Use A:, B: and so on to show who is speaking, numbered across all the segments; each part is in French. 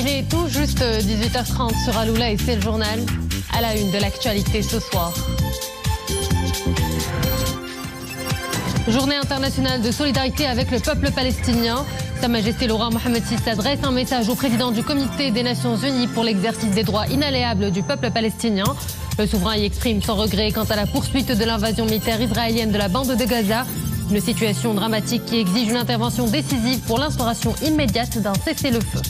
A: Il est tout juste 18h30 sur Aloula et c'est le journal à la une de l'actualité ce soir. Journée internationale de solidarité avec le peuple palestinien. Sa Majesté le roi Mohammed VI adresse un message au président du Comité des Nations Unies pour l'exercice des droits inaliénables du peuple palestinien. Le souverain y exprime son regret quant à la poursuite de l'invasion militaire israélienne de la bande de Gaza. Une situation dramatique qui exige une intervention décisive pour l'instauration immédiate d'un cessez-le-feu.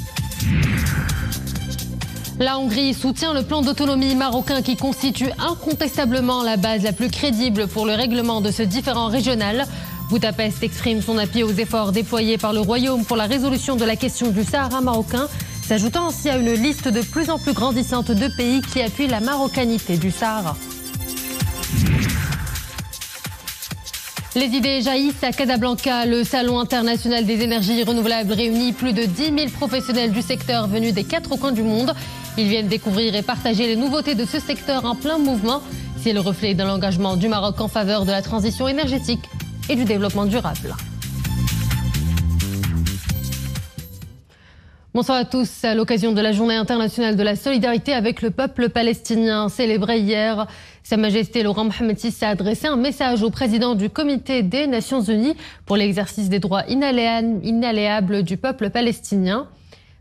A: La Hongrie soutient le plan d'autonomie marocain qui constitue incontestablement la base la plus crédible pour le règlement de ce différend régional. Budapest exprime son appui aux efforts déployés par le Royaume pour la résolution de la question du Sahara marocain, s'ajoutant ainsi à une liste de plus en plus grandissante de pays qui appuient la marocanité du Sahara. Les idées jaillissent à Casablanca. Le Salon international des énergies renouvelables réunit plus de 10 000 professionnels du secteur venus des 4 coins du monde. Ils viennent découvrir et partager les nouveautés de ce secteur en plein mouvement. C'est le reflet de l'engagement du Maroc en faveur de la transition énergétique et du développement durable. Bonsoir à tous. À l'occasion de la Journée internationale de la solidarité avec le peuple palestinien célébrée hier, Sa Majesté le roi Mohammed VI a adressé un message au président du Comité des Nations Unies pour l'exercice des droits inaliénables du peuple palestinien.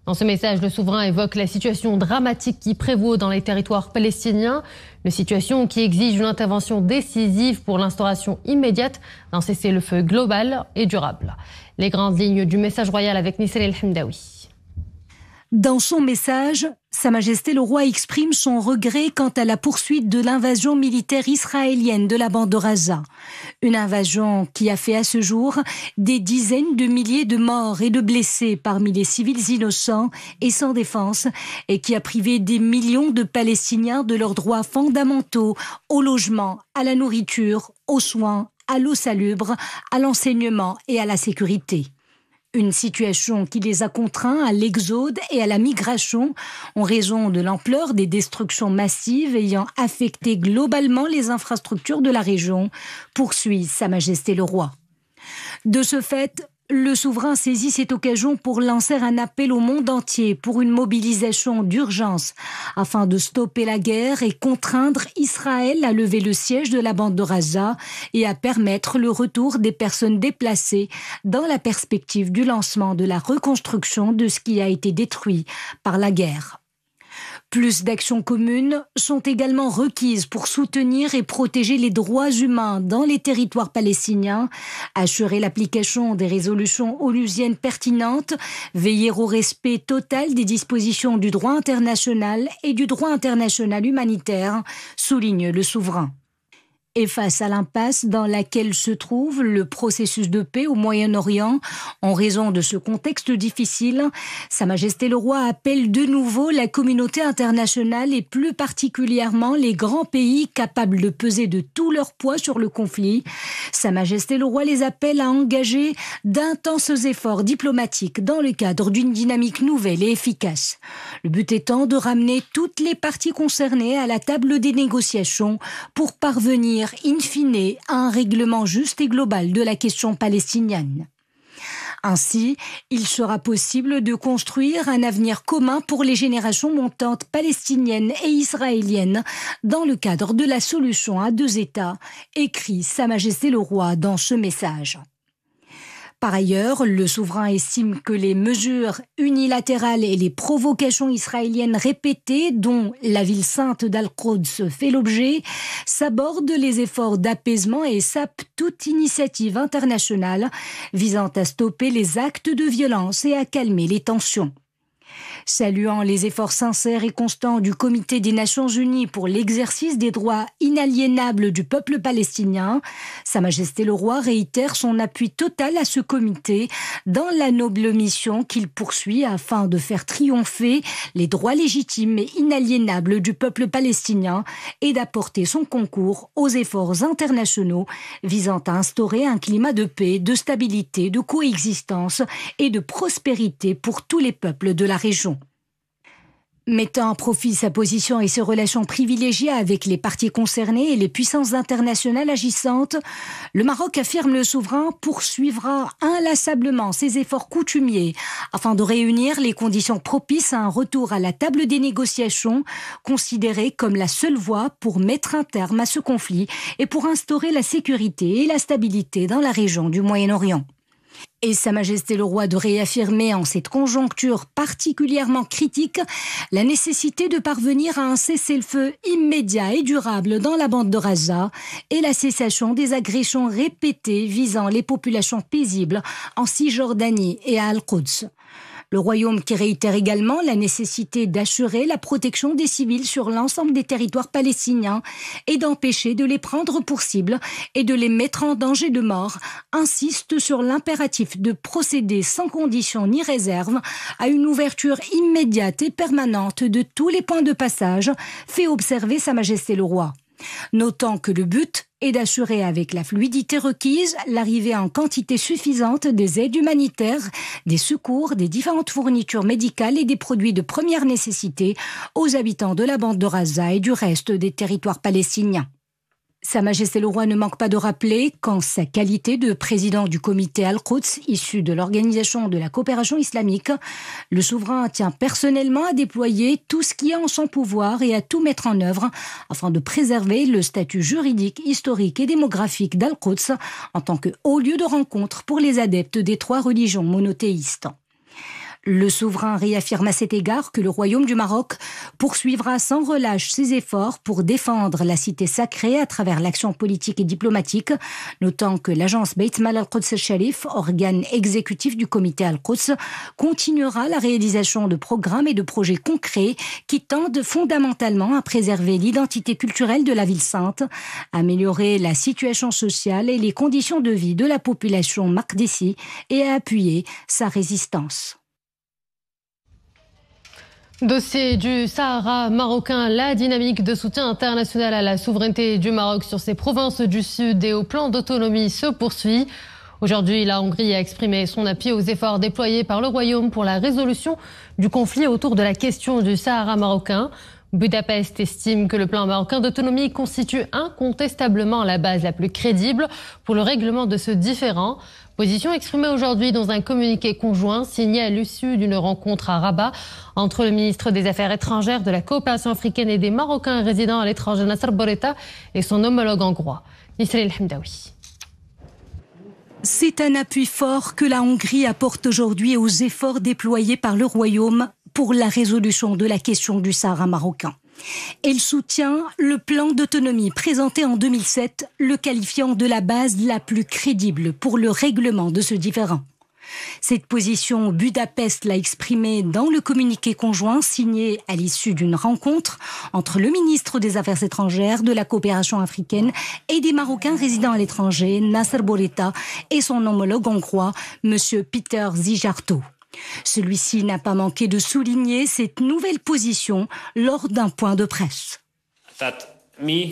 A: Dans ce message, le souverain évoque la situation dramatique qui prévaut dans les territoires palestiniens, une situation qui exige une intervention décisive pour l'instauration immédiate d'un cessez-le-feu global et durable. Les grandes lignes du message royal avec Nissel El Hamdaoui.
B: Dans son message, Sa Majesté le roi exprime son regret quant à la poursuite de l'invasion militaire israélienne de la bande de Gaza. Une invasion qui a fait à ce jour des dizaines de milliers de morts et de blessés parmi les civils innocents et sans défense et qui a privé des millions de Palestiniens de leurs droits fondamentaux au logement, à la nourriture, aux soins, à l'eau salubre, à l'enseignement et à la sécurité. Une situation qui les a contraints à l'exode et à la migration en raison de l'ampleur des destructions massives ayant affecté globalement les infrastructures de la région, poursuit Sa Majesté le roi. De ce fait, le souverain saisit cette occasion pour lancer un appel au monde entier pour une mobilisation d'urgence afin de stopper la guerre et contraindre Israël à lever le siège de la bande de Gaza et à permettre le retour des personnes déplacées dans la perspective du lancement de la reconstruction de ce qui a été détruit par la guerre. Plus d'actions communes sont également requises pour soutenir et protéger les droits humains dans les territoires palestiniens, assurer l'application des résolutions onusiennes pertinentes, veiller au respect total des dispositions du droit international et du droit international humanitaire, souligne le souverain. Et face à l'impasse dans laquelle se trouve le processus de paix au Moyen-Orient, en raison de ce contexte difficile, Sa Majesté le roi appelle de nouveau la communauté internationale et plus particulièrement les grands pays capables de peser de tout leur poids sur le conflit. Sa Majesté le roi les appelle à engager d'intenses efforts diplomatiques dans le cadre d'une dynamique nouvelle et efficace. Le but étant de ramener toutes les parties concernées à la table des négociations pour parvenir in fine à un règlement juste et global de la question palestinienne. Ainsi, il sera possible de construire un avenir commun pour les générations montantes palestiniennes et israéliennes dans le cadre de la solution à 2 États, écrit Sa Majesté le roi dans ce message. Par ailleurs, le souverain estime que les mesures unilatérales et les provocations israéliennes répétées, dont la ville sainte d'Al-Quds fait l'objet, sabordent les efforts d'apaisement et sapent toute initiative internationale visant à stopper les actes de violence et à calmer les tensions. Saluant les efforts sincères et constants du Comité des Nations Unies pour l'exercice des droits inaliénables du peuple palestinien, Sa Majesté le roi réitère son appui total à ce comité dans la noble mission qu'il poursuit afin de faire triompher les droits légitimes et inaliénables du peuple palestinien et d'apporter son concours aux efforts internationaux visant à instaurer un climat de paix, de stabilité, de coexistence et de prospérité pour tous les peuples de la région. Mettant à profit sa position et ses relations privilégiées avec les parties concernées et les puissances internationales agissantes, le Maroc, affirme le souverain, poursuivra inlassablement ses efforts coutumiers afin de réunir les conditions propices à un retour à la table des négociations, considérée comme la seule voie pour mettre un terme à ce conflit et pour instaurer la sécurité et la stabilité dans la région du Moyen-Orient. Et Sa Majesté le Roi de réaffirmer en cette conjoncture particulièrement critique la nécessité de parvenir à un cessez-le-feu immédiat et durable dans la bande de Gaza et la cessation des agressions répétées visant les populations paisibles en Cisjordanie et à Al-Quds. Le royaume qui réitère également la nécessité d'assurer la protection des civils sur l'ensemble des territoires palestiniens et d'empêcher de les prendre pour cible et de les mettre en danger de mort, insiste sur l'impératif de procéder sans condition ni réserve à une ouverture immédiate et permanente de tous les points de passage, fait observer Sa Majesté le Roi. Notant que le but est d'assurer avec la fluidité requise l'arrivée en quantité suffisante des aides humanitaires, des secours, des différentes fournitures médicales et des produits de première nécessité aux habitants de la bande de Gaza et du reste des territoires palestiniens. Sa Majesté le Roi ne manque pas de rappeler qu'en sa qualité de président du comité Al-Quds, issu de l'Organisation de la coopération islamique, le souverain tient personnellement à déployer tout ce qui est en son pouvoir et à tout mettre en œuvre afin de préserver le statut juridique, historique et démographique d'Al-Quds en tant que haut lieu de rencontre pour les adeptes des 3 religions monothéistes. Le souverain réaffirme à cet égard que le Royaume du Maroc poursuivra sans relâche ses efforts pour défendre la cité sacrée à travers l'action politique et diplomatique, notant que l'agence Beit Mal Al-Quds Al-Sharif, organe exécutif du comité Al-Quds, continuera la réalisation de programmes et de projets concrets qui tendent fondamentalement à préserver l'identité culturelle de la ville sainte, améliorer la situation sociale et les conditions de vie de la population maqdissi et à appuyer sa résistance.
A: Dossier du Sahara marocain, la dynamique de soutien international à la souveraineté du Maroc sur ses provinces du Sud et au plan d'autonomie se poursuit. Aujourd'hui, la Hongrie a exprimé son appui aux efforts déployés par le Royaume pour la résolution du conflit autour de la question du Sahara marocain. Budapest estime que le plan marocain d'autonomie constitue incontestablement la base la plus crédible pour le règlement de ce différend. Position exprimée aujourd'hui dans un communiqué conjoint signé à l'issue d'une rencontre à Rabat entre le ministre des Affaires étrangères, de la coopération africaine et des Marocains résidant à l'étranger Nasser Bourita et son homologue hongrois, Nisril El Hamdaoui.
B: C'est un appui fort que la Hongrie apporte aujourd'hui aux efforts déployés par le Royaume pour la résolution de la question du Sahara marocain. Elle soutient le plan d'autonomie présenté en 2007, le qualifiant de la base la plus crédible pour le règlement de ce différend. Cette position, Budapest l'a exprimée dans le communiqué conjoint signé à l'issue d'une rencontre entre le ministre des Affaires étrangères, de la coopération africaine et des Marocains résidant à l'étranger, Nasser Bourita, et son homologue hongrois, M. Peter Szijjártó. Celui-ci n'a pas manqué de souligner cette nouvelle position lors d'un point de presse. Nous,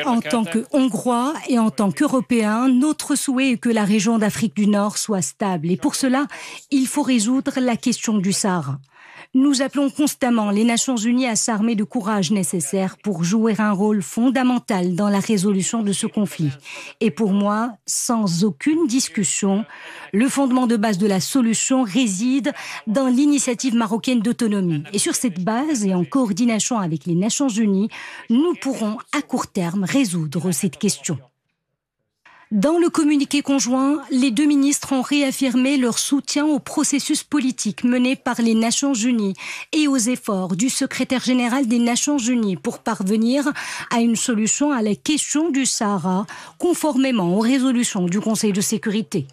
B: en tant que Hongrois et en tant qu'Européens, notre souhait est que la région d'Afrique du Nord soit stable. Et pour cela, il faut résoudre la question du Sahara. Nous appelons constamment les Nations Unies à s'armer de courage nécessaire pour jouer un rôle fondamental dans la résolution de ce conflit. Et pour moi, sans aucune discussion, le fondement de base de la solution réside dans l'initiative marocaine d'autonomie. Et sur cette base et en coordination avec les Nations Unies, nous pourrons à court terme résoudre cette question. Dans le communiqué conjoint, les 2 ministres ont réaffirmé leur soutien au processus politique mené par les Nations Unies et aux efforts du secrétaire général des Nations Unies pour parvenir à une solution à la question du Sahara, conformément aux résolutions du Conseil de sécurité.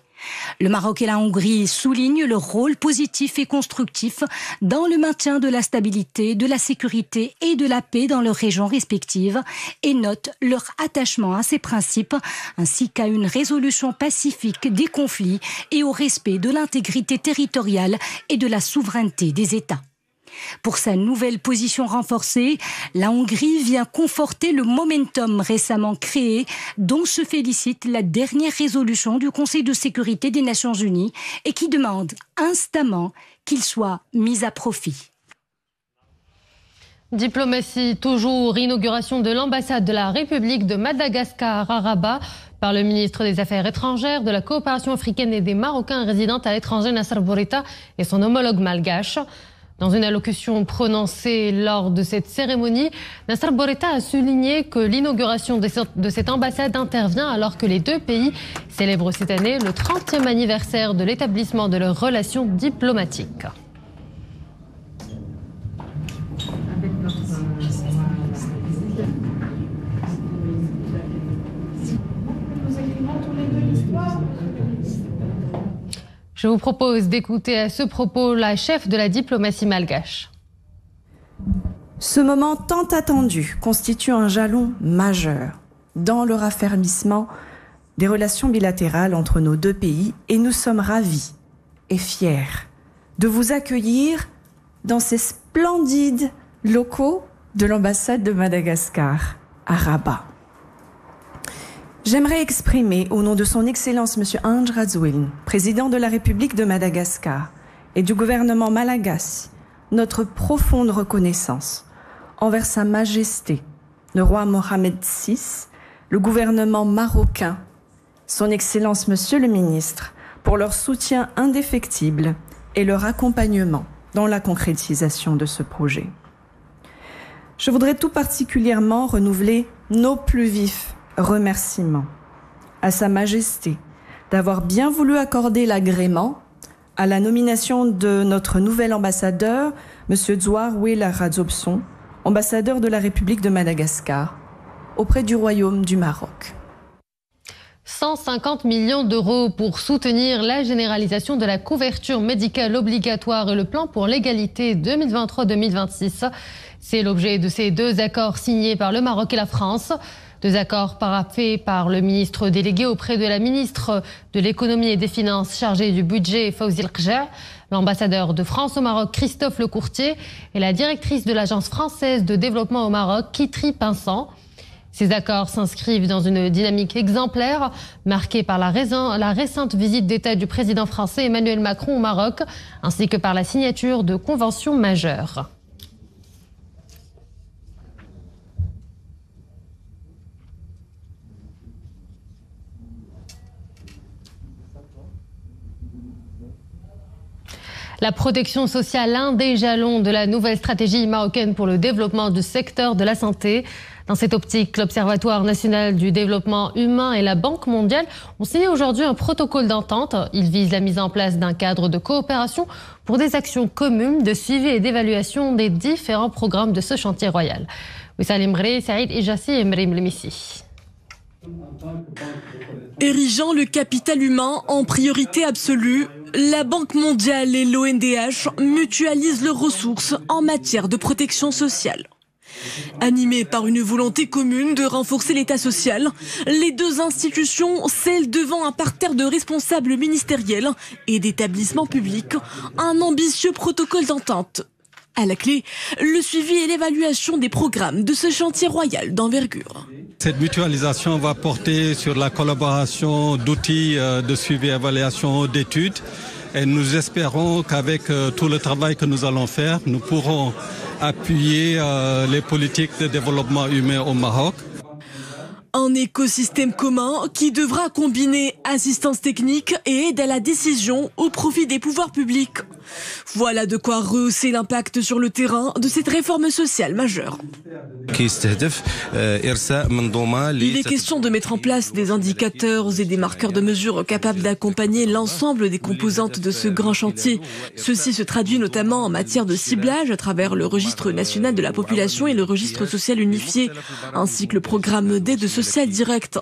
B: Le Maroc et la Hongrie soulignent leur rôle positif et constructif dans le maintien de la stabilité, de la sécurité et de la paix dans leurs régions respectives et notent leur attachement à ces principes ainsi qu'à une résolution pacifique des conflits et au respect de l'intégrité territoriale et de la souveraineté des États. Pour sa nouvelle position renforcée, la Hongrie vient conforter le momentum récemment créé, dont se félicite la dernière résolution du Conseil de sécurité des Nations Unies et qui demande instamment qu'il soit mis à profit.
A: Diplomatie toujours, inauguration de l'ambassade de la République de Madagascar à Rabat par le ministre des Affaires étrangères, de la coopération africaine et des Marocains résidant à l'étranger Nassar Bourita et son homologue malgache. Dans une allocution prononcée lors de cette cérémonie, Nassar Bourita a souligné que l'inauguration de cette ambassade intervient alors que les deux pays célèbrent cette année le 30e anniversaire de l'établissement de leurs relations diplomatiques. Je vous propose d'écouter à ce propos la chef de la diplomatie malgache.
C: Ce moment tant attendu constitue un jalon majeur dans le raffermissement des relations bilatérales entre nos deux pays et nous sommes ravis et fiers de vous accueillir dans ces splendides locaux de l'ambassade de Madagascar à Rabat. J'aimerais exprimer, au nom de son Excellence M. Ange Rajoelina, président de la République de Madagascar et du gouvernement malagasy, notre profonde reconnaissance envers Sa Majesté, le roi Mohamed VI, le gouvernement marocain, son Excellence Monsieur le Ministre, pour leur soutien indéfectible et leur accompagnement dans la concrétisation de ce projet. Je voudrais tout particulièrement renouveler nos plus vifs remerciements à Sa Majesté d'avoir bien voulu accorder l'agrément à la nomination de notre nouvel ambassadeur, M. Dzouar Wela Radzobson, ambassadeur de la République de Madagascar, auprès du Royaume du Maroc.
A: 150 millions d'euros pour soutenir la généralisation de la couverture médicale obligatoire et le plan pour l'égalité 2023-2026. C'est l'objet de ces deux accords signés par le Maroc et la France. Deux accords paraphés par le ministre délégué auprès de la ministre de l'économie et des finances chargée du budget Fawzi El-Qja, l'ambassadeur de France au Maroc Christophe Lecourtier et la directrice de l'agence française de développement au Maroc Kitri Pinsant. Ces accords s'inscrivent dans une dynamique exemplaire marquée par la récente visite d'État du président français Emmanuel Macron au Maroc ainsi que par la signature de conventions majeures. La protection sociale, l'un des jalons de la nouvelle stratégie marocaine pour le développement du secteur de la santé. Dans cette optique, l'Observatoire national du développement humain et la Banque mondiale ont signé aujourd'hui un protocole d'entente. Il vise la mise en place d'un cadre de coopération pour des actions communes de suivi et d'évaluation des différents programmes de ce chantier royal. Wissal Imri, Saïd Ejassi et Mrim Lemissi.
D: Érigeant le capital humain en priorité absolue, la Banque mondiale et l'ONDH mutualisent leurs ressources en matière de protection sociale. Animés par une volonté commune de renforcer l'État social, les deux institutions scellent devant un parterre de responsables ministériels et d'établissements publics un ambitieux protocole d'entente. À la clé, le suivi et l'évaluation des programmes de ce chantier royal d'envergure.
E: Cette mutualisation va porter sur la collaboration d'outils de suivi et évaluation d'études. Et nous espérons qu'avec tout le travail que nous allons faire, nous pourrons appuyer les politiques de développement humain au Maroc.
D: Un écosystème commun qui devra combiner assistance technique et aide à la décision au profit des pouvoirs publics. Voilà de quoi rehausser l'impact sur le terrain de cette réforme sociale majeure. Il est question de mettre en place des indicateurs et des marqueurs de mesure capables d'accompagner l'ensemble des composantes de ce grand chantier. Ceci se traduit notamment en matière de ciblage à travers le registre national de la population et le registre social unifié, ainsi que le programme d'aide sociale directe.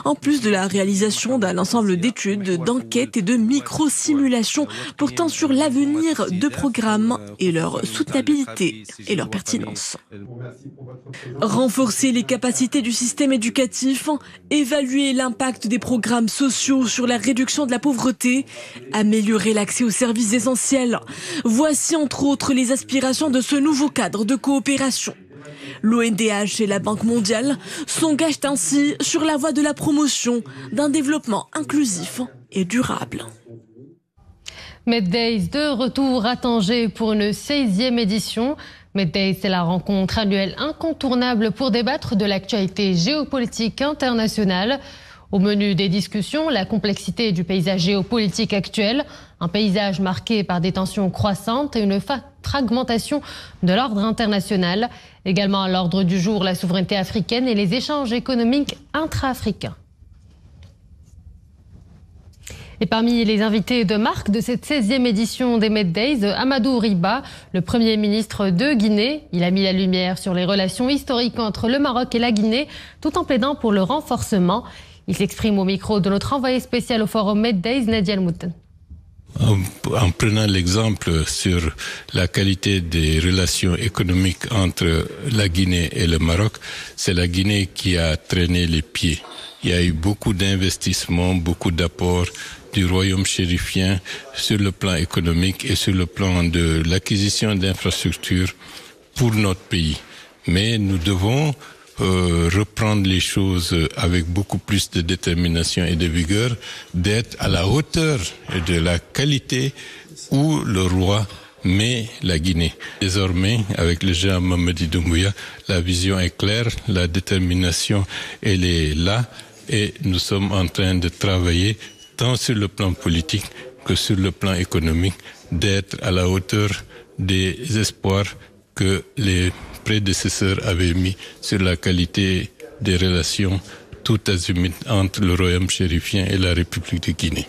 D: En plus de la réalisation d'un ensemble d'études, d'enquêtes et de micro-simulations portant sur l'avenir définir deux programmes et leur soutenabilité et leur pertinence. Renforcer les capacités du système éducatif, évaluer l'impact des programmes sociaux sur la réduction de la pauvreté, améliorer l'accès aux services essentiels. Voici entre autres les aspirations de ce nouveau cadre de coopération. L'ONDH et la Banque mondiale s'engagent ainsi sur la voie de la promotion d'un développement inclusif et durable.
A: Meddays de retour à Tanger pour une 16e édition. Meddays, c'est la rencontre annuelle incontournable pour débattre de l'actualité géopolitique internationale. Au menu des discussions, la complexité du paysage géopolitique actuel, un paysage marqué par des tensions croissantes et une fragmentation de l'ordre international. Également à l'ordre du jour, la souveraineté africaine et les échanges économiques intra-africains. Et parmi les invités de marque de cette 16e édition des Meddays, Amadou Riba, le Premier ministre de Guinée. Il a mis la lumière sur les relations historiques entre le Maroc et la Guinée, tout en plaidant pour le renforcement. Il s'exprime au micro de notre envoyé spécial au forum Meddays, Nadia El-Mouten.
F: En prenant l'exemple sur la qualité des relations économiques entre la Guinée et le Maroc, c'est la Guinée qui a traîné les pieds. Il y a eu beaucoup d'investissements, beaucoup d'apports du royaume chérifien sur le plan économique et sur le plan de l'acquisition d'infrastructures pour notre pays. Mais nous devons reprendre les choses avec beaucoup plus de détermination et de vigueur, d'être à la hauteur de la qualité où le roi met la Guinée. Désormais, avec le général Mamadi Doumbouya, la vision est claire, la détermination, elle est là et nous sommes en train de travailler tant sur le plan politique que sur le plan économique, d'être à la hauteur des espoirs que les prédécesseurs avaient mis sur la qualité des relations tout azimut entre le royaume chérifien et la République de Guinée.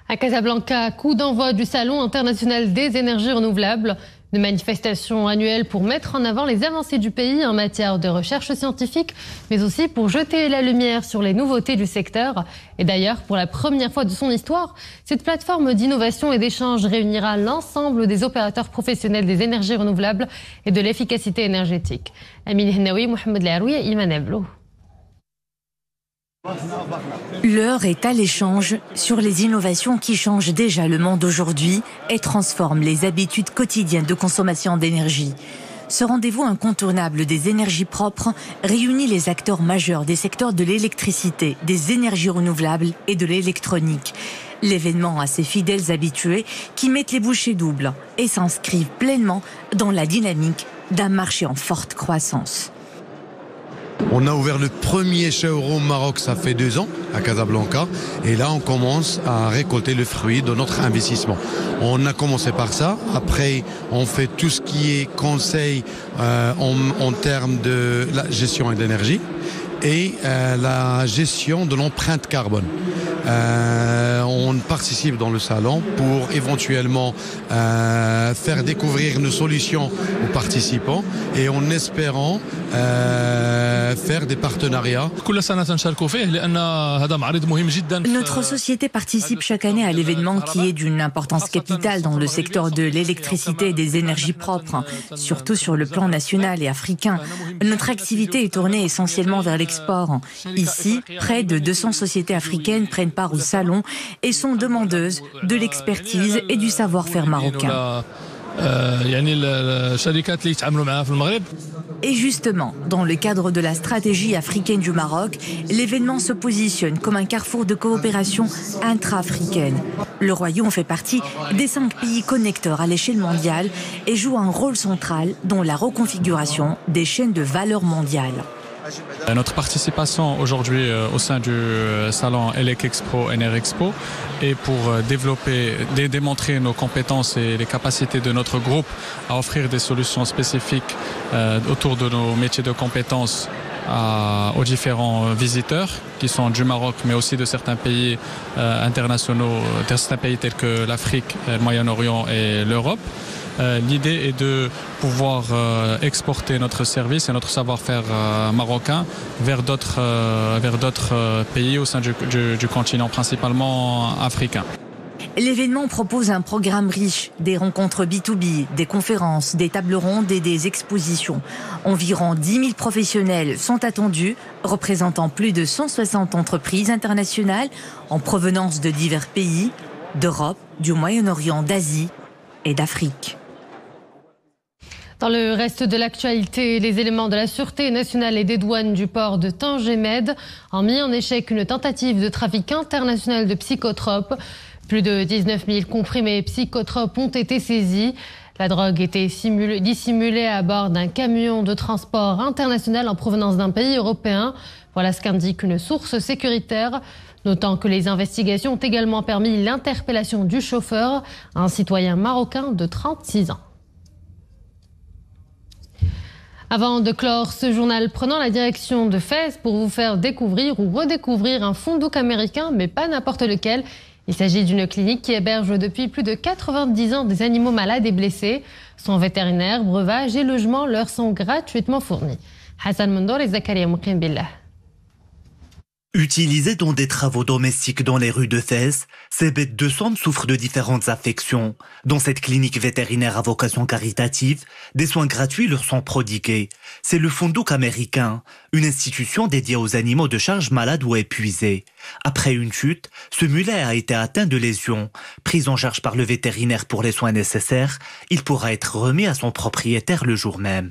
A: À Casablanca, coup d'envoi du Salon international des énergies renouvelables, une manifestation annuelle pour mettre en avant les avancées du pays en matière de recherche scientifique, mais aussi pour jeter la lumière sur les nouveautés du secteur. Et d'ailleurs, pour la première fois de son histoire, cette plateforme d'innovation et d'échange réunira l'ensemble des opérateurs professionnels des énergies renouvelables et de l'efficacité énergétique. Amine Hennaoui, Mohamed Laroui et Iman Eblo.
G: L'heure est à l'échange sur les innovations qui changent déjà le monde aujourd'hui et transforment les habitudes quotidiennes de consommation d'énergie. Ce rendez-vous incontournable des énergies propres réunit les acteurs majeurs des secteurs de l'électricité, des énergies renouvelables et de l'électronique. L'événement a ses fidèles habitués qui mettent les bouchées doubles et s'inscrivent pleinement dans la dynamique d'un marché en forte croissance.
H: On a ouvert le premier showroom Maroc, ça fait 2 ans, à Casablanca. Et là, on commence à récolter le fruit de notre investissement. On a commencé par ça. Après, on fait tout ce qui est conseil en termes de la gestion de l'énergie et la gestion de l'empreinte carbone. On participe dans le salon pour éventuellement faire découvrir nos solutions aux participants et en espérant faire des partenariats.
G: Notre société participe chaque année à l'événement qui est d'une importance capitale dans le secteur de l'électricité et des énergies propres, surtout sur le plan national et africain. Notre activité est tournée essentiellement vers l'export. Ici, près de 200 sociétés africaines prennent part au salon et sont demandeuses de l'expertise et du savoir-faire marocain. Et justement, dans le cadre de la stratégie africaine du Maroc, l'événement se positionne comme un carrefour de coopération intra-africaine. Le Royaume fait partie des 5 pays connecteurs à l'échelle mondiale et joue un rôle central dans la reconfiguration des chaînes de valeur mondiales.
I: Notre participation aujourd'hui au sein du salon ELEC Expo, NR Expo, est pour démontrer nos compétences et les capacités de notre groupe à offrir des solutions spécifiques autour de nos métiers de compétences aux différents visiteurs qui sont du Maroc, mais aussi de certains pays internationaux, de certains pays tels que l'Afrique, le Moyen-Orient et l'Europe. L'idée est de pouvoir exporter notre service et notre savoir-faire marocain vers d'autres pays au sein du continent, principalement africain.
G: L'événement propose un programme riche, des rencontres B2B, des conférences, des tables rondes et des expositions. Environ 10 000 professionnels sont attendus, représentant plus de 160 entreprises internationales en provenance de divers pays, d'Europe, du Moyen-Orient, d'Asie et d'Afrique.
A: Dans le reste de l'actualité, les éléments de la Sûreté nationale et des douanes du port de Tanger-Med ont mis en échec une tentative de trafic international de psychotropes. Plus de 19 000 comprimés psychotropes ont été saisis. La drogue était dissimulée à bord d'un camion de transport international en provenance d'un pays européen. Voilà ce qu'indique une source sécuritaire. Notant que les investigations ont également permis l'interpellation du chauffeur, un citoyen marocain de 36 ans. Avant de clore ce journal, prenons la direction de Fès pour vous faire découvrir ou redécouvrir un fondouk américain, mais pas n'importe lequel. Il s'agit d'une clinique qui héberge depuis plus de 90 ans des animaux malades et blessés. Son vétérinaire, breuvage et logement leur sont gratuitement fournis. Hassan Mondour et Zakaria Moukim Billah.
J: Utilisées dans des travaux domestiques dans les rues de Fès, ces bêtes de somme souffrent de différentes affections. Dans cette clinique vétérinaire à vocation caritative, des soins gratuits leur sont prodigués. C'est le fondouk américain, une institution dédiée aux animaux de charge malades ou épuisés. Après une chute, ce mulet a été atteint de lésions. Pris en charge par le vétérinaire pour les soins nécessaires, il pourra être remis à son propriétaire le jour même.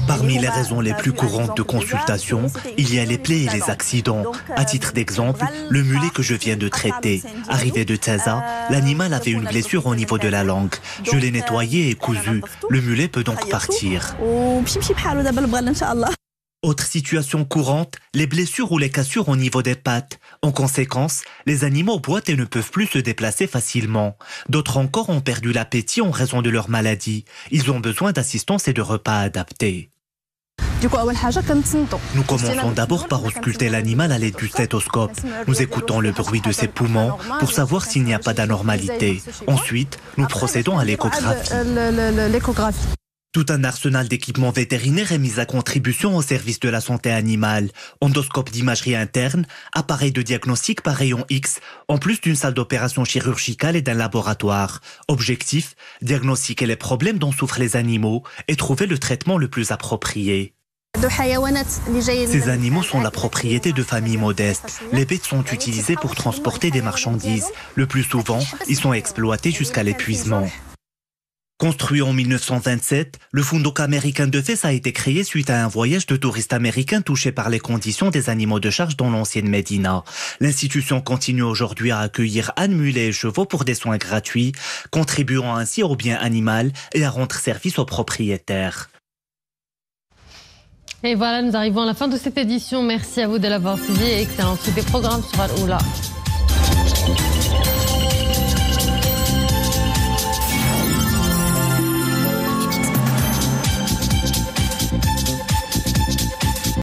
J: Parmi les raisons les plus courantes de consultation, il y a les plaies et les accidents. À titre d'exemple, le mulet que je viens de traiter. Arrivé de Taza, l'animal avait une blessure au niveau de la langue. Je l'ai nettoyé et cousu. Le mulet peut donc partir. Autre situation courante, les blessures ou les cassures au niveau des pattes. En conséquence, les animaux boitent et ne peuvent plus se déplacer facilement. D'autres encore ont perdu l'appétit en raison de leur maladie. Ils ont besoin d'assistance et de repas adaptés. Nous commençons d'abord par ausculter l'animal à l'aide du stéthoscope. Nous écoutons le bruit de ses poumons pour savoir s'il n'y a pas d'anormalité. Ensuite, nous procédons à l'échographie. Tout un arsenal d'équipements vétérinaires est mis à contribution au service de la santé animale. Endoscope d'imagerie interne, appareil de diagnostic par rayon X, en plus d'une salle d'opération chirurgicale et d'un laboratoire. Objectif, diagnostiquer les problèmes dont souffrent les animaux et trouver le traitement le plus approprié. Ces animaux sont la propriété de familles modestes. Les bêtes sont utilisées pour transporter des marchandises. Le plus souvent, ils sont exploités jusqu'à l'épuisement. Construit en 1927, le fondouk américain de Fès a été créé suite à un voyage de touristes américains touchés par les conditions des animaux de charge dans l'ancienne Médina. L'institution continue aujourd'hui à accueillir ânes, mulets et chevaux pour des soins gratuits, contribuant ainsi au bien animal et à rendre service aux propriétaires.
A: Et voilà, nous arrivons à la fin de cette édition. Merci à vous de l'avoir suivi et excellente suite des programmes sur Al-Oula.